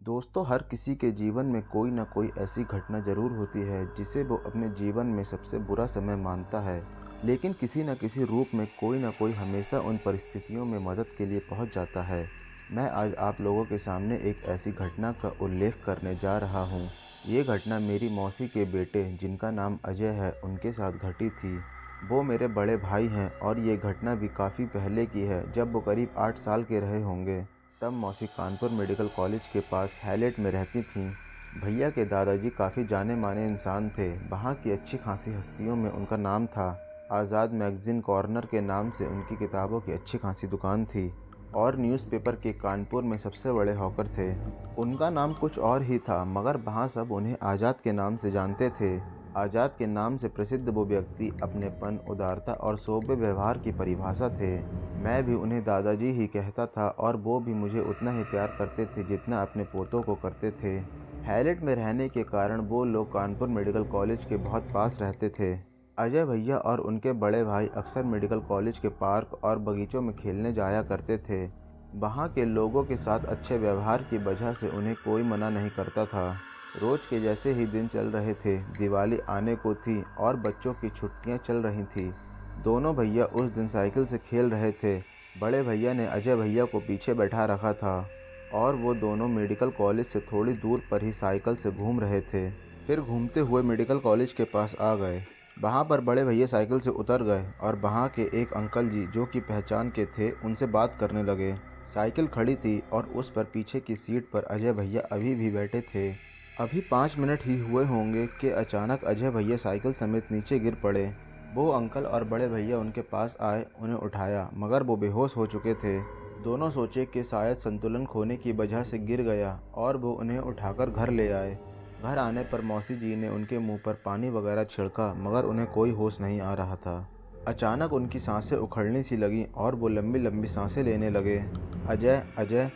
दोस्तों, हर किसी के जीवन में कोई ना कोई ऐसी घटना ज़रूर होती है जिसे वो अपने जीवन में सबसे बुरा समय मानता है। लेकिन किसी न किसी रूप में कोई ना कोई हमेशा उन परिस्थितियों में मदद के लिए पहुंच जाता है। मैं आज आप लोगों के सामने एक ऐसी घटना का उल्लेख करने जा रहा हूं। ये घटना मेरी मौसी के बेटे, जिनका नाम अजय है, उनके साथ घटी थी। वो मेरे बड़े भाई हैं और ये घटना भी काफ़ी पहले की है, जब वो करीब 8 साल के रहे होंगे। तब मौसी कानपुर मेडिकल कॉलेज के पास हैलेट में रहती थीं। भैया के दादाजी काफ़ी जाने माने इंसान थे। वहाँ की अच्छी खासी हस्तियों में उनका नाम था। आज़ाद मैगज़ीन कॉर्नर के नाम से उनकी किताबों की अच्छी खासी दुकान थी और न्यूज़पेपर के कानपुर में सबसे बड़े हॉकर थे। उनका नाम कुछ और ही था, मगर वहाँ सब उन्हें आज़ाद के नाम से जानते थे। आज़ाद के नाम से प्रसिद्ध वो व्यक्ति अपनेपन, उदारता और सोबे व्यवहार की परिभाषा थे। मैं भी उन्हें दादाजी ही कहता था और वो भी मुझे उतना ही प्यार करते थे जितना अपने पोतों को करते थे। हैलेट में रहने के कारण वो लोग कानपुर मेडिकल कॉलेज के बहुत पास रहते थे। अजय भैया और उनके बड़े भाई अक्सर मेडिकल कॉलेज के पार्क और बगीचों में खेलने जाया करते थे। वहाँ के लोगों के साथ अच्छे व्यवहार की वजह से उन्हें कोई मना नहीं करता था। रोज के जैसे ही दिन चल रहे थे। दिवाली आने को थी और बच्चों की छुट्टियां चल रही थी। दोनों भैया उस दिन साइकिल से खेल रहे थे। बड़े भैया ने अजय भैया को पीछे बैठा रखा था और वो दोनों मेडिकल कॉलेज से थोड़ी दूर पर ही साइकिल से घूम रहे थे। फिर घूमते हुए मेडिकल कॉलेज के पास आ गए। वहाँ पर बड़े भैया साइकिल से उतर गए और वहाँ के एक अंकल जी, जो कि पहचान के थे, उनसे बात करने लगे। साइकिल खड़ी थी और उस पर पीछे की सीट पर अजय भैया अभी भी बैठे थे। अभी 5 मिनट ही हुए होंगे कि अचानक अजय भैया साइकिल समेत नीचे गिर पड़े। वो अंकल और बड़े भैया उनके पास आए, उन्हें उठाया, मगर वो बेहोश हो चुके थे। दोनों सोचे कि शायद संतुलन खोने की वजह से गिर गया और वो उन्हें उठाकर घर ले आए। घर आने पर मौसी जी ने उनके मुंह पर पानी वगैरह छिड़का, मगर उन्हें कोई होश नहीं आ रहा था। अचानक उनकी सांसें उखड़नी सी लगीं और वो लंबी लंबी सांसें लेने लगे। अजय, अजय।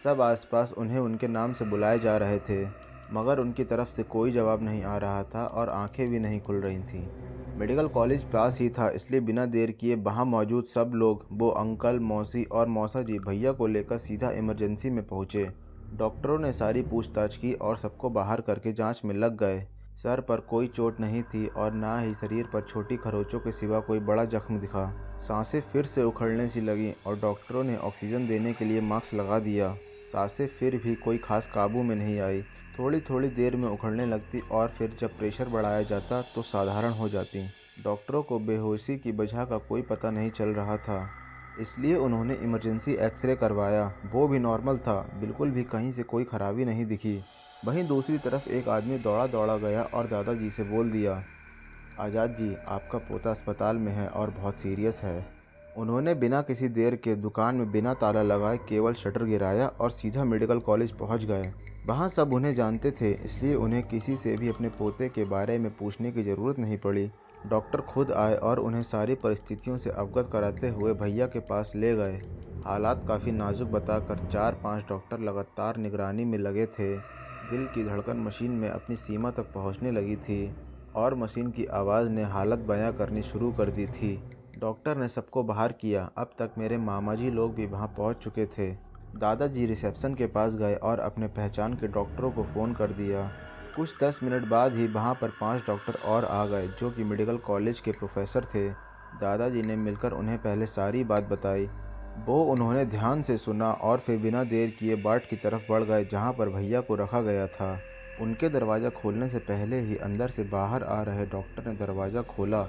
सब आसपास उन्हें उनके नाम से बुलाए जा रहे थे, मगर उनकी तरफ से कोई जवाब नहीं आ रहा था और आंखें भी नहीं खुल रही थीं। मेडिकल कॉलेज पास ही था, इसलिए बिना देर किए वहां मौजूद सब लोग, वो अंकल, मौसी और मौसा जी, भैया को लेकर सीधा इमरजेंसी में पहुंचे। डॉक्टरों ने सारी पूछताछ की और सबको बाहर करके जांच में लग गए। सर पर कोई चोट नहीं थी और ना ही शरीर पर छोटी खरोंचों के सिवा कोई बड़ा जख्म दिखा। सांसें फिर से उखड़ने सी लगीं और डॉक्टरों ने ऑक्सीजन देने के लिए मास्क लगा दिया। सांसें फिर भी कोई खास काबू में नहीं आई। थोड़ी थोड़ी देर में उखड़ने लगती और फिर जब प्रेशर बढ़ाया जाता तो साधारण हो जाती। डॉक्टरों को बेहोशी की वजह का कोई पता नहीं चल रहा था, इसलिए उन्होंने इमरजेंसी एक्सरे करवाया। वो भी नॉर्मल था, बिल्कुल भी कहीं से कोई खराबी नहीं दिखी। वहीं दूसरी तरफ एक आदमी दौड़ा दौड़ा गया और दादाजी से बोल दिया, आज़ाद जी, आपका पोता अस्पताल में है और बहुत सीरियस है। उन्होंने बिना किसी देर के दुकान में बिना ताला लगाए केवल शटर गिराया और सीधा मेडिकल कॉलेज पहुंच गए। वहां सब उन्हें जानते थे, इसलिए उन्हें किसी से भी अपने पोते के बारे में पूछने की ज़रूरत नहीं पड़ी। डॉक्टर खुद आए और उन्हें सारी परिस्थितियों से अवगत कराते हुए भैया के पास ले गए। हालात काफ़ी नाजुक बताकर 4-5 डॉक्टर लगातार निगरानी में लगे थे। दिल की धड़कन मशीन में अपनी सीमा तक पहुंचने लगी थी और मशीन की आवाज़ ने हालत बयां करनी शुरू कर दी थी। डॉक्टर ने सबको बाहर किया। अब तक मेरे मामा जी लोग भी वहां पहुंच चुके थे। दादाजी रिसेप्शन के पास गए और अपने पहचान के डॉक्टरों को फ़ोन कर दिया। कुछ 10 मिनट बाद ही वहां पर 5 डॉक्टर और आ गए, जो कि मेडिकल कॉलेज के प्रोफेसर थे। दादाजी ने मिलकर उन्हें पहले सारी बात बताई। वो उन्होंने ध्यान से सुना और फिर बिना देर किए वार्ड की तरफ बढ़ गए, जहाँ पर भैया को रखा गया था। उनके दरवाज़ा खोलने से पहले ही अंदर से बाहर आ रहे डॉक्टर ने दरवाज़ा खोला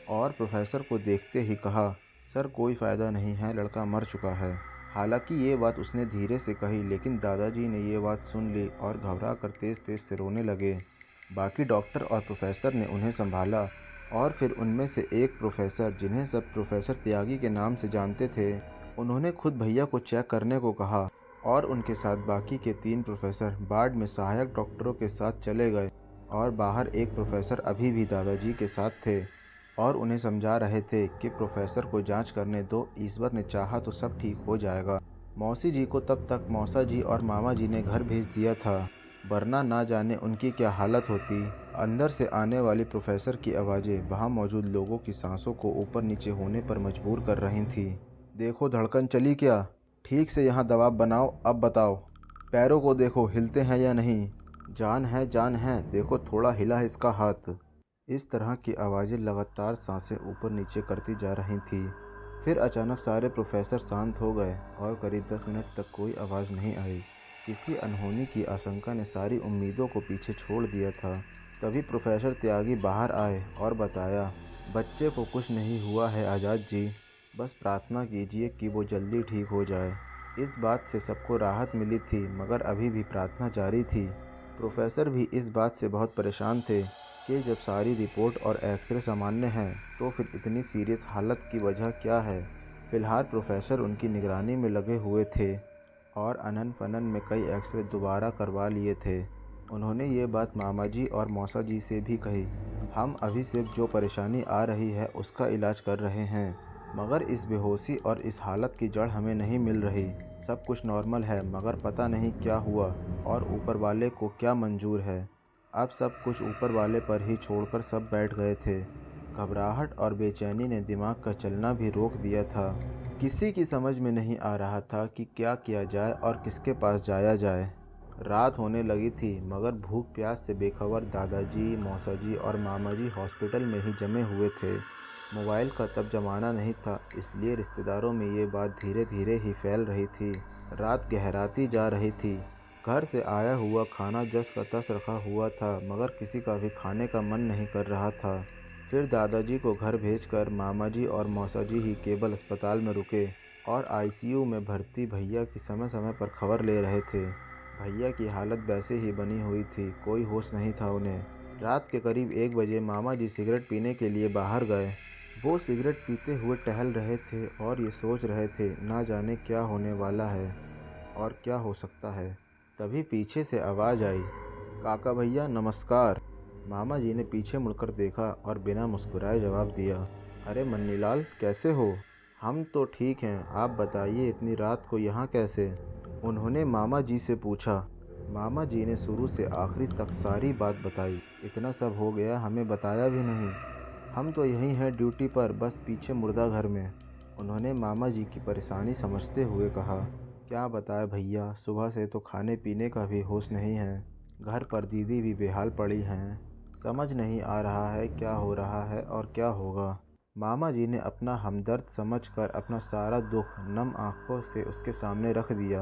और प्रोफेसर को देखते ही कहा, सर, कोई फ़ायदा नहीं है, लड़का मर चुका है। हालांकि ये बात उसने धीरे से कही, लेकिन दादाजी ने ये बात सुन ली और घबरा कर तेज़ तेज़ से रोने लगे। बाकी डॉक्टर और प्रोफेसर ने उन्हें संभाला और फिर उनमें से एक प्रोफेसर, जिन्हें सब प्रोफेसर त्यागी के नाम से जानते थे, उन्होंने खुद भैया को चेक करने को कहा और उनके साथ बाकी के 3 प्रोफेसर वार्ड में सहायक डॉक्टरों के साथ चले गए और बाहर एक प्रोफेसर अभी भी दादाजी के साथ थे और उन्हें समझा रहे थे कि प्रोफेसर को जांच करने दो, ईश्वर ने चाहा तो सब ठीक हो जाएगा। मौसी जी को तब तक मौसा जी और मामा जी ने घर भेज दिया था, वरना ना जाने उनकी क्या हालत होती। अंदर से आने वाली प्रोफेसर की आवाज़ें वहाँ मौजूद लोगों की सांसों को ऊपर नीचे होने पर मजबूर कर रही थीं। देखो, धड़कन चली क्या? ठीक से यहाँ दबाव बनाओ, अब बताओ। पैरों को देखो, हिलते हैं या नहीं? जान है, देखो थोड़ा हिला है इसका हाथ। इस तरह की आवाज़ें लगातार सांसें ऊपर नीचे करती जा रही थी। फिर अचानक सारे प्रोफेसर शांत हो गए और करीब 10 मिनट तक कोई आवाज़ नहीं आई। किसी अनहोनी की आशंका ने सारी उम्मीदों को पीछे छोड़ दिया था। तभी प्रोफेसर त्यागी बाहर आए और बताया, बच्चे को कुछ नहीं हुआ है आज़ाद जी, बस प्रार्थना कीजिए कि वो जल्दी ठीक हो जाए। इस बात से सबको राहत मिली थी, मगर अभी भी प्रार्थना जारी थी। प्रोफेसर भी इस बात से बहुत परेशान थे कि जब सारी रिपोर्ट और एक्सरे सामान्य हैं तो फिर इतनी सीरियस हालत की वजह क्या है। फिलहाल प्रोफेसर उनकी निगरानी में लगे हुए थे और अनन फनन में कई एक्सरे दोबारा करवा लिए थे। उन्होंने ये बात मामा जी और मौसा जी से भी कही। हम अभी सिर्फ जो परेशानी आ रही है उसका इलाज कर रहे हैं, मगर इस बेहोशी और इस हालत की जड़ हमें नहीं मिल रही। सब कुछ नॉर्मल है, मगर पता नहीं क्या हुआ और ऊपर वाले को क्या मंजूर है। अब सब कुछ ऊपर वाले पर ही छोड़कर सब बैठ गए थे। घबराहट और बेचैनी ने दिमाग का चलना भी रोक दिया था। किसी की समझ में नहीं आ रहा था कि क्या किया जाए और किसके पास जाया जाए। रात होने लगी थी, मगर भूख प्यास से बेखबर दादाजी, मौसा जी और मामा जी हॉस्पिटल में ही जमे हुए थे। मोबाइल का तब ज़माना नहीं था, इसलिए रिश्तेदारों में ये बात धीरे धीरे ही फैल रही थी। रात गहराती जा रही थी। घर से आया हुआ खाना जस का तस रखा हुआ था, मगर किसी का भी खाने का मन नहीं कर रहा था। फिर दादाजी को घर भेजकर मामा जी और मौसा जी ही केवल अस्पताल में रुके और आईसीयू में भर्ती भैया की समय समय पर खबर ले रहे थे। भैया की हालत वैसे ही बनी हुई थी, कोई होश नहीं था उन्हें। रात के करीब 1 बजे मामा जी सिगरेट पीने के लिए बाहर गए। वो सिगरेट पीते हुए टहल रहे थे और ये सोच रहे थे, ना जाने क्या होने वाला है और क्या हो सकता है। तभी पीछे से आवाज़ आई, काका भैया नमस्कार। मामा जी ने पीछे मुड़कर देखा और बिना मुस्कुराए जवाब दिया, अरे मन्नीलाल, कैसे हो? हम तो ठीक हैं, आप बताइए इतनी रात को यहाँ कैसे? उन्होंने मामा जी से पूछा। मामा जी ने शुरू से आखिरी तक सारी बात बताई। इतना सब हो गया, हमें बताया भी नहीं। हम तो यहीं हैं ड्यूटी पर, बस पीछे मुर्दा घर में। उन्होंने मामा जी की परेशानी समझते हुए कहा, क्या बताए भैया, सुबह से तो खाने पीने का भी होश नहीं है। घर पर दीदी भी बेहाल पड़ी हैं। समझ नहीं आ रहा है क्या हो रहा है और क्या होगा। मामा जी ने अपना हमदर्द समझकर अपना सारा दुख नम आंखों से उसके सामने रख दिया।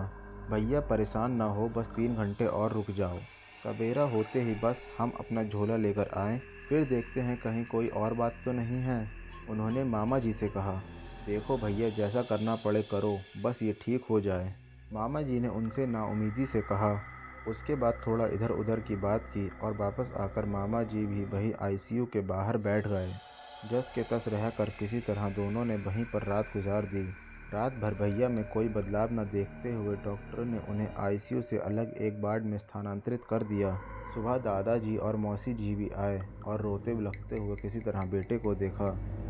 भैया परेशान ना हो, बस 3 घंटे और रुक जाओ। सवेरा होते ही बस हम अपना झोला लेकर आएं, फिर देखते हैं कहीं कोई और बात तो नहीं है। उन्होंने मामा जी से कहा, देखो भैया, जैसा करना पड़े करो, बस ये ठीक हो जाए। मामा जी ने उनसे नाउमीदी से कहा। उसके बाद थोड़ा इधर उधर की बात की और वापस आकर मामा जी भी वही आईसीयू के बाहर बैठ गए। जस के तस रहकर किसी तरह दोनों ने वहीं पर रात गुजार दी। रात भर भैया में कोई बदलाव न देखते हुए डॉक्टर ने उन्हें आईसीयू से अलग एक वार्ड में स्थानांतरित कर दिया। सुबह दादाजी और मौसी जी भी आए और रोते बिलखते हुए किसी तरह बेटे को देखा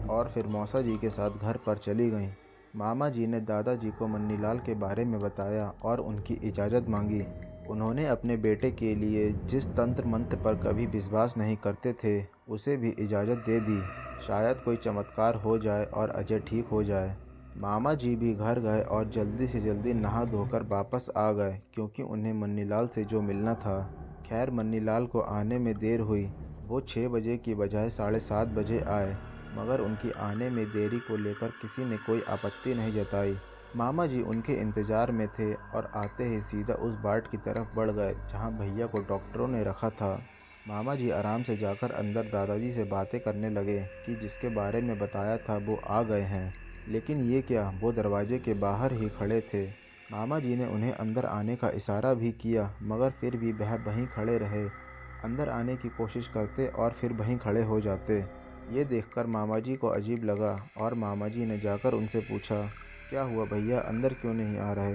और फिर मौसा जी के साथ घर पर चली गईं। मामा जी ने दादाजी को मन्नीलाल के बारे में बताया और उनकी इजाज़त मांगी। उन्होंने अपने बेटे के लिए जिस तंत्र मंत्र पर कभी विश्वास नहीं करते थे, उसे भी इजाज़त दे दी। शायद कोई चमत्कार हो जाए और अजय ठीक हो जाए। मामा जी भी घर गए और जल्दी से जल्दी नहा धोकर वापस आ गए, क्योंकि उन्हें मन्नीलाल से जो मिलना था। खैर मन्नीलाल को आने में देर हुई। वो 6 बजे की बजाय 7:30 बजे आए, मगर उनकी आने में देरी को लेकर किसी ने कोई आपत्ति नहीं जताई। मामा जी उनके इंतज़ार में थे और आते ही सीधा उस वार्ड की तरफ बढ़ गए जहां भैया को डॉक्टरों ने रखा था। मामा जी आराम से जाकर अंदर दादाजी से बातें करने लगे कि जिसके बारे में बताया था वो आ गए हैं। लेकिन ये क्या, वो दरवाजे के बाहर ही खड़े थे। मामा जी ने उन्हें अंदर आने का इशारा भी किया, मगर फिर भी वह वहीं खड़े रहे। अंदर आने की कोशिश करते और फिर वहीं खड़े हो जाते। ये देखकर मामा जी को अजीब लगा और मामा जी ने जाकर उनसे पूछा, क्या हुआ भैया, अंदर क्यों नहीं आ रहे?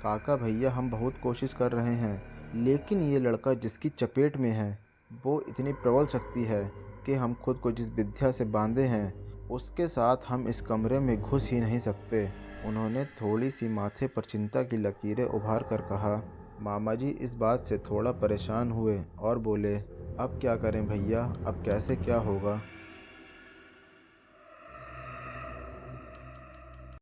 काका भैया, हम बहुत कोशिश कर रहे हैं, लेकिन ये लड़का जिसकी चपेट में है, वो इतनी प्रबल शक्ति है कि हम खुद को जिस विद्या से बांधे हैं, उसके साथ हम इस कमरे में घुस ही नहीं सकते। उन्होंने थोड़ी सी माथे पर चिंता की लकीरें उभार कर कहा। मामा जी इस बात से थोड़ा परेशान हुए और बोले, अब क्या करें भैया, अब कैसे क्या होगा?